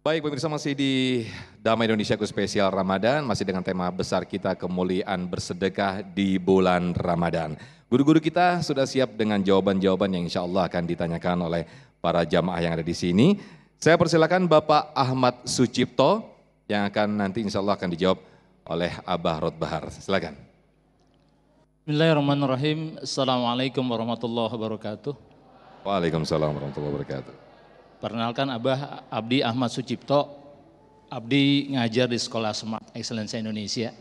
Baik pemirsa, masih di Damai Indonesiaku spesial Ramadan, masih dengan tema besar kita kemuliaan bersedekah di bulan Ramadan. Guru-guru kita sudah siap dengan jawaban-jawaban yang insya Allah akan ditanyakan oleh para jamaah yang ada di sini. Saya persilakan Bapak Ahmad Sucipto yang akan nanti insya Allah akan dijawab oleh Abah Rodbahar. Silakan. Bismillahirrahmanirrahim. Assalamualaikum warahmatullahi wabarakatuh. Waalaikumsalam warahmatullahi wabarakatuh. Perkenalkan Abah Abdi Ahmad Sucipto. Abdi ngajar di Sekolah Smart Excellence Indonesia.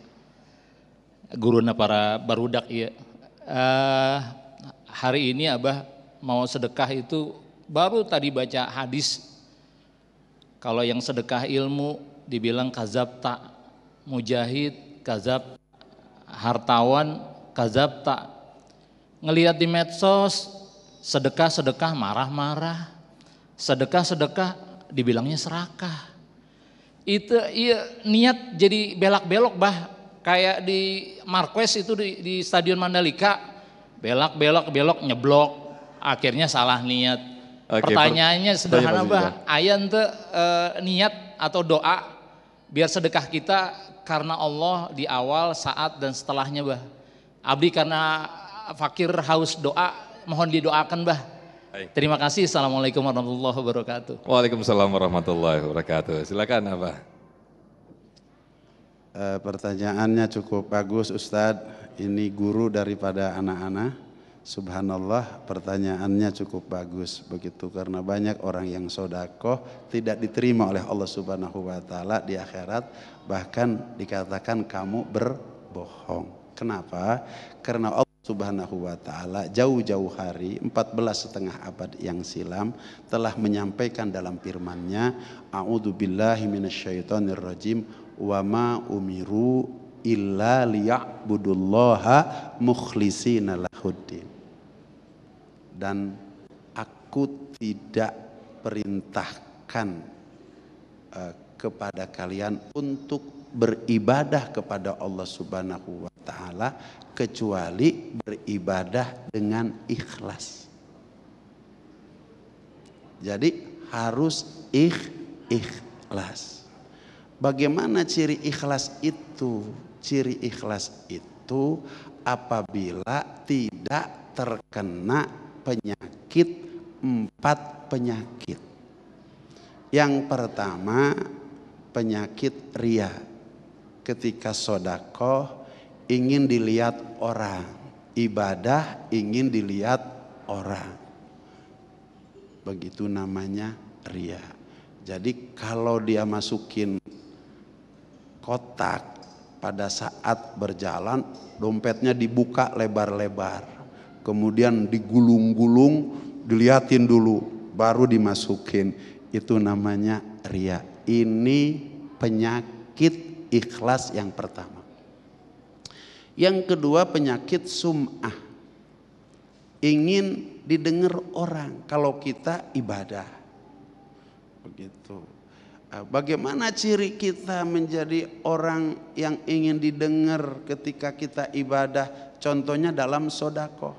Guruna para barudak ya. Hari ini Abah mau sedekah itu baru tadi baca hadis. Kalau yang sedekah ilmu dibilang kazabta, mujahid kazab, hartawan kazabta. Ngelihat di medsos sedekah-sedekah marah-marah. Sedekah-sedekah dibilangnya serakah. Itu iya niat jadi belak-belok bah. Kayak di Marquez itu di Stadion Mandalika. Belak-belok nyeblok. Akhirnya salah niat. Oke, Pertanyaannya sederhana bah. Ayan tuh niat atau doa biar sedekah kita karena Allah di awal, saat dan setelahnya bah. Abdi karena fakir haus doa mohon didoakan bah. Terima kasih. Assalamualaikum warahmatullahi wabarakatuh. Waalaikumsalam warahmatullahi wabarakatuh. Silakan Abah. Pertanyaannya cukup bagus Ustadz. Ini guru daripada anak-anak. Subhanallah, pertanyaannya cukup bagus begitu karena banyak orang yang sodakoh tidak diterima oleh Allah Subhanahu Wa Taala di akhirat, bahkan dikatakan kamu berbohong. Kenapa? Karena Allah Subhanahu wa Ta'ala jauh-jauh hari 14,5 abad yang silam telah menyampaikan dalam firman-Nya, a'udzubillahi minasyaitonirrajim wa ma umiru illa liya'budullaha mukhlishina lahuddin. Dan aku tidak perintahkan kepada kalian untuk beribadah kepada Allah Subhanahu wa Ta'ala kecuali beribadah dengan ikhlas. Jadi harus ikhlas. Bagaimana ciri ikhlas itu? Ciri ikhlas itu apabila tidak terkena penyakit, 4 penyakit. Yang pertama penyakit riya. Ketika sodakoh ingin dilihat orang, ibadah ingin dilihat orang, begitu namanya riya. Jadi kalau dia masukin kotak pada saat berjalan, dompetnya dibuka lebar-lebar, kemudian digulung-gulung, dilihatin dulu, baru dimasukin, itu namanya riya. Ini penyakit ikhlas yang pertama. Yang kedua penyakit sum'ah. Ingin didengar orang kalau kita ibadah. Begitu. Bagaimana ciri kita menjadi orang yang ingin didengar ketika kita ibadah? Contohnya dalam sodako.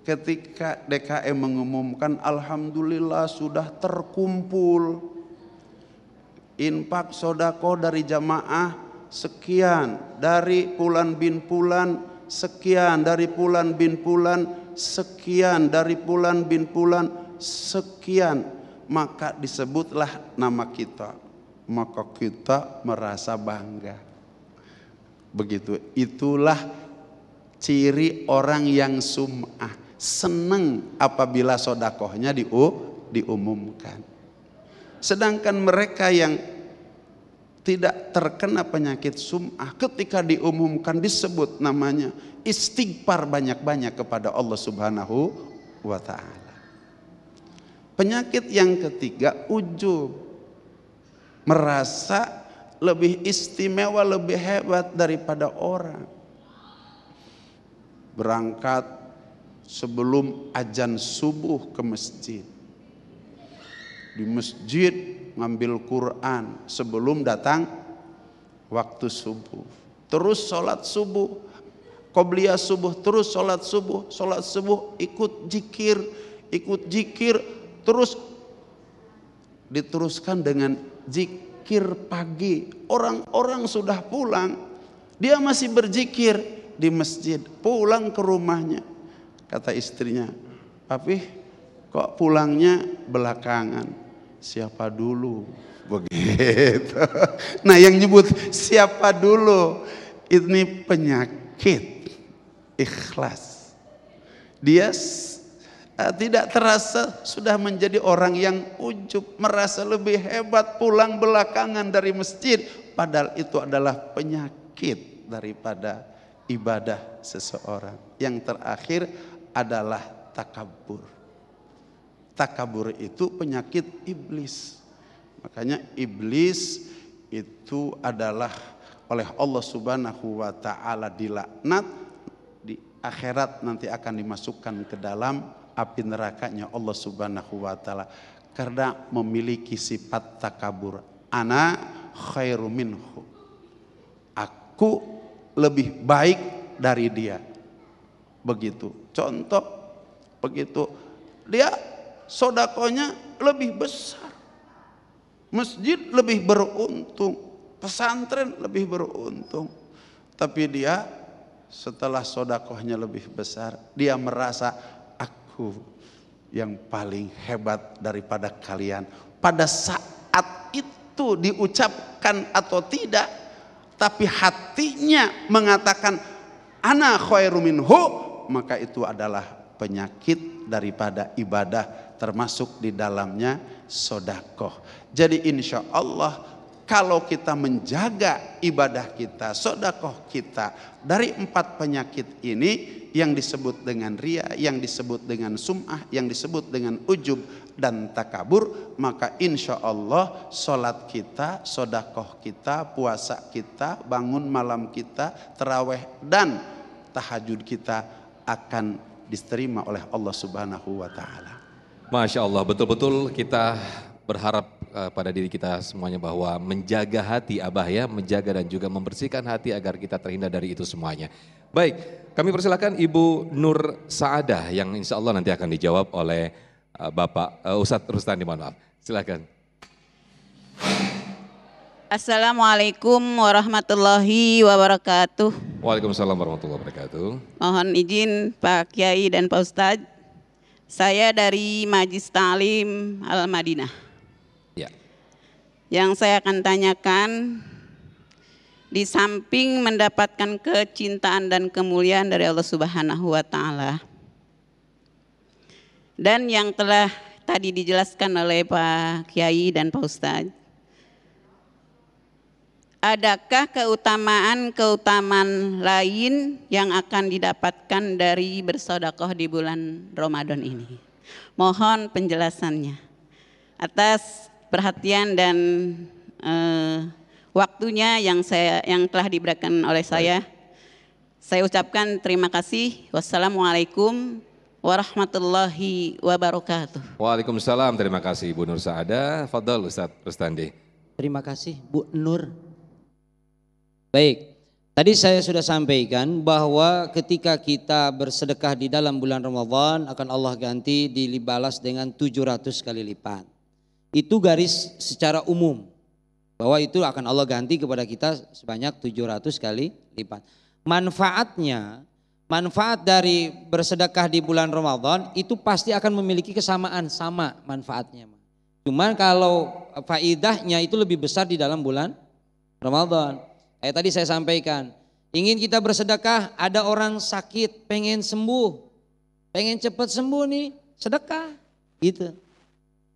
Ketika DKM mengumumkan alhamdulillah sudah terkumpul infak sodako dari jamaah sekian, dari Fulan bin Fulan sekian, dari Fulan bin Fulan sekian, dari Fulan bin Fulan sekian, maka disebutlah nama kita, maka kita merasa bangga. Begitu, itulah ciri orang yang sum'ah, senang apabila sodakohnya diumumkan. Sedangkan mereka yang tidak terkena penyakit sum'ah, ketika diumumkan disebut namanya, istighfar banyak-banyak kepada Allah Subhanahu wa Ta'ala. Penyakit yang ketiga ujub, merasa lebih istimewa, lebih hebat daripada orang. Berangkat sebelum azan subuh ke masjid, di masjid ngambil Quran sebelum datang waktu subuh, terus sholat subuh, qobliyah subuh, terus sholat subuh ikut jikir, terus diteruskan dengan zikir pagi. Orang-orang sudah pulang, dia masih berzikir di masjid. Pulang ke rumahnya, kata istrinya, "Papi, kok pulangnya belakangan?" "Siapa dulu?" Begitu. Nah, yang nyebut siapa dulu ini penyakit ikhlas. Dia tidak terasa sudah menjadi orang yang ujub, merasa lebih hebat pulang belakangan dari masjid, padahal itu adalah penyakit daripada ibadah seseorang. Yang terakhir adalah takabur. Takabur itu penyakit iblis. Makanya iblis itu adalah oleh Allah Subhanahu wa taala dilaknat, di akhirat nanti akan dimasukkan ke dalam api nerakanya Allah Subhanahu wa taala karena memiliki sifat takabur. Ana khairu minhu. Aku lebih baik dari dia. Begitu. Contoh begitu. Dia sodakonya lebih besar. Masjid lebih beruntung, pesantren lebih beruntung. Tapi dia setelah sodakohnya lebih besar, dia merasa aku yang paling hebat daripada kalian. Pada saat itu diucapkan atau tidak, tapi hatinya mengatakan ana khairu minhu, maka itu adalah penyakit daripada ibadah, termasuk di dalamnya sodakoh. Jadi insya Allah kalau kita menjaga ibadah kita, sodakoh kita dari 4 penyakit ini yang disebut dengan ria, yang disebut dengan sum'ah, yang disebut dengan ujub dan takabur, maka insya Allah solat kita, sodakoh kita, puasa kita, bangun malam kita, terawih dan tahajud kita akan diterima oleh Allah Subhanahu wa taala. Masya Allah, betul-betul kita berharap pada diri kita semuanya bahwa menjaga hati Abah ya, menjaga dan juga membersihkan hati agar kita terhindar dari itu semuanya. Baik, kami persilakan Ibu Nur Saadah yang insya Allah nanti akan dijawab oleh Bapak Ustadz Rustandi, mohon maaf. Silakan. Assalamualaikum warahmatullahi wabarakatuh. Waalaikumsalam warahmatullahi wabarakatuh. Mohon izin Pak Kiai dan Pak Ustadz, saya dari Majlis Ta'lim Al-Madinah. Ya. Yang saya akan tanyakan, di samping mendapatkan kecintaan dan kemuliaan dari Allah Subhanahu wa taala, dan yang telah tadi dijelaskan oleh Pak Kiai dan Pak Ustadz, adakah keutamaan lain yang akan didapatkan dari bersedekah di bulan Ramadan ini? Mohon penjelasannya. Atas perhatian dan waktunya yang telah diberikan oleh saya ucapkan terima kasih. Wassalamualaikum warahmatullahi wabarakatuh. Waalaikumsalam, terima kasih Ibu Nur Saadah. Fadhal Ustadz Rustandi. Terima kasih Bu Nur. Baik, tadi saya sudah sampaikan bahwa ketika kita bersedekah di dalam bulan Ramadan akan Allah ganti dibalas dengan 700 kali lipat. Itu garis secara umum, bahwa itu akan Allah ganti kepada kita sebanyak 700 kali lipat. Manfaat dari bersedekah di bulan Ramadan itu pasti akan memiliki kesamaan, sama manfaatnya. Cuman kalau faidahnya itu lebih besar di dalam bulan Ramadan. Kayak tadi saya sampaikan, ingin kita bersedekah, ada orang sakit pengen sembuh, pengen cepat sembuh nih, sedekah gitu.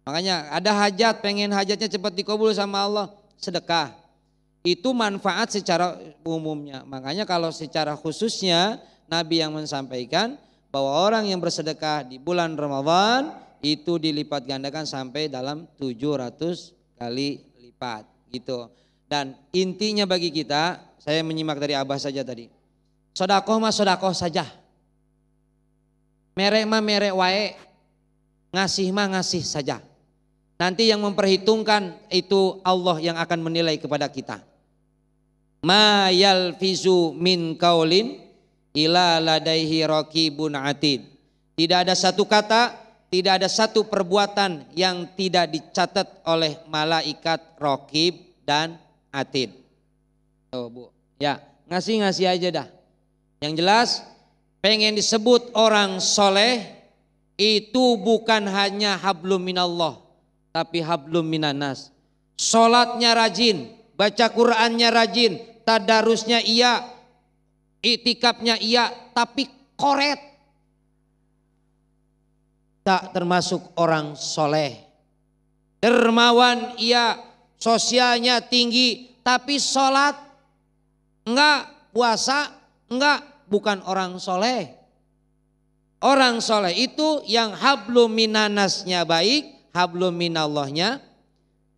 Makanya ada hajat, pengen hajatnya cepat dikabul sama Allah, sedekah. Itu manfaat secara umumnya. Makanya kalau secara khususnya Nabi yang menyampaikan bahwa orang yang bersedekah di bulan Ramadan itu dilipat gandakan sampai dalam 700 kali lipat gitu. Dan intinya bagi kita, saya menyimak dari Abah saja tadi. Sodakoh mah sodakoh saja. Merek mah merek wae. Ngasih mah ngasih saja. Nanti yang memperhitungkan itu Allah yang akan menilai kepada kita. Ma yalfizu min qaulin ila ladaihi raqibun atid. Tidak ada satu kata tidak ada satu perbuatan yang tidak dicatat oleh malaikat raqib dan atid. Tuh Bu, ya ngasih aja dah. Yang jelas pengen disebut orang soleh itu bukan hanya hablum minallah, tapi hablum minanas. Sholatnya rajin, baca Qur'annya rajin, tadarusnya iya, iktikafnya iya, tapi koret. Tak termasuk orang soleh. Dermawan iya, sosialnya tinggi, tapi sholat enggak, puasa enggak, bukan orang soleh. Orang soleh itu yang hablum minanasnya baik, hablum minallahnya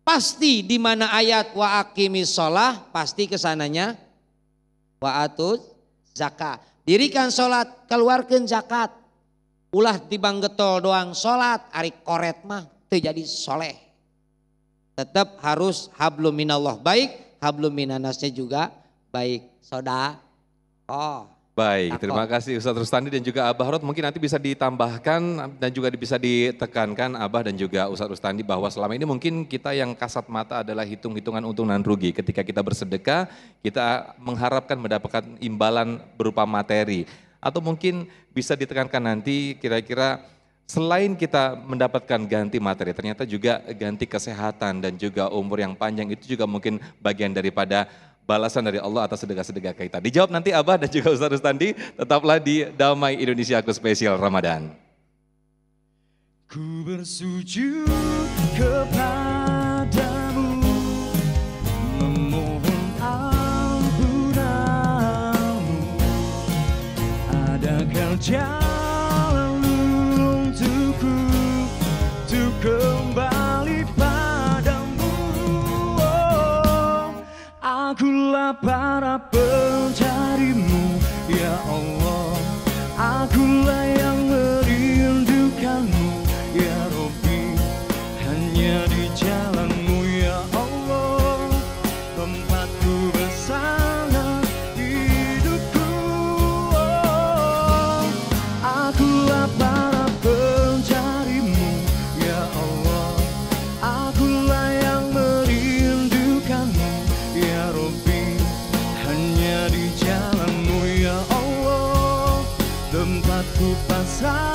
pasti di mana ayat wa aqimis sholah pasti kesananya wa atuz zakat. Dirikan sholat, keluarkan zakat. Ulah tibang getol doang sholat, ari koret mah teu jadi soleh. Tetap harus hablum minallah baik, hablum minanasnya juga baik. Baik, terima kasih Ustadz Rustandi dan juga Abah Rod. Mungkin nanti bisa ditambahkan dan juga bisa ditekankan Abah dan juga Ustadz Rustandi bahwa selama ini mungkin kita yang kasat mata adalah hitung-hitungan untung dan rugi. Ketika kita bersedekah, kita mengharapkan mendapatkan imbalan berupa materi. Atau mungkin bisa ditekankan nanti kira-kira selain kita mendapatkan ganti materi, ternyata juga ganti kesehatan dan juga umur yang panjang itu juga mungkin bagian daripada balasan dari Allah atas sedekah-sedekah kita. Dijawab nanti Abah dan juga Ustadz Rustandi, tetaplah di Damai Indonesiaku Spesial Ramadan. Ku bersujud kepadamu, memohon ampunanmu. Adakah jalan untukku untuk kembali padamu? Akulah para pencarimu, ya Allah. Akulah yang merindukanmu, ya Rabbi. Hanya di jalanmu, ya Allah, tempatku bersandar hidupku. Akulah para pencarimu, ya Allah. Akulah yang merindukanmu, ya Rabbi. Hanya di jalanmu, ya Allah, tempatku pasrah.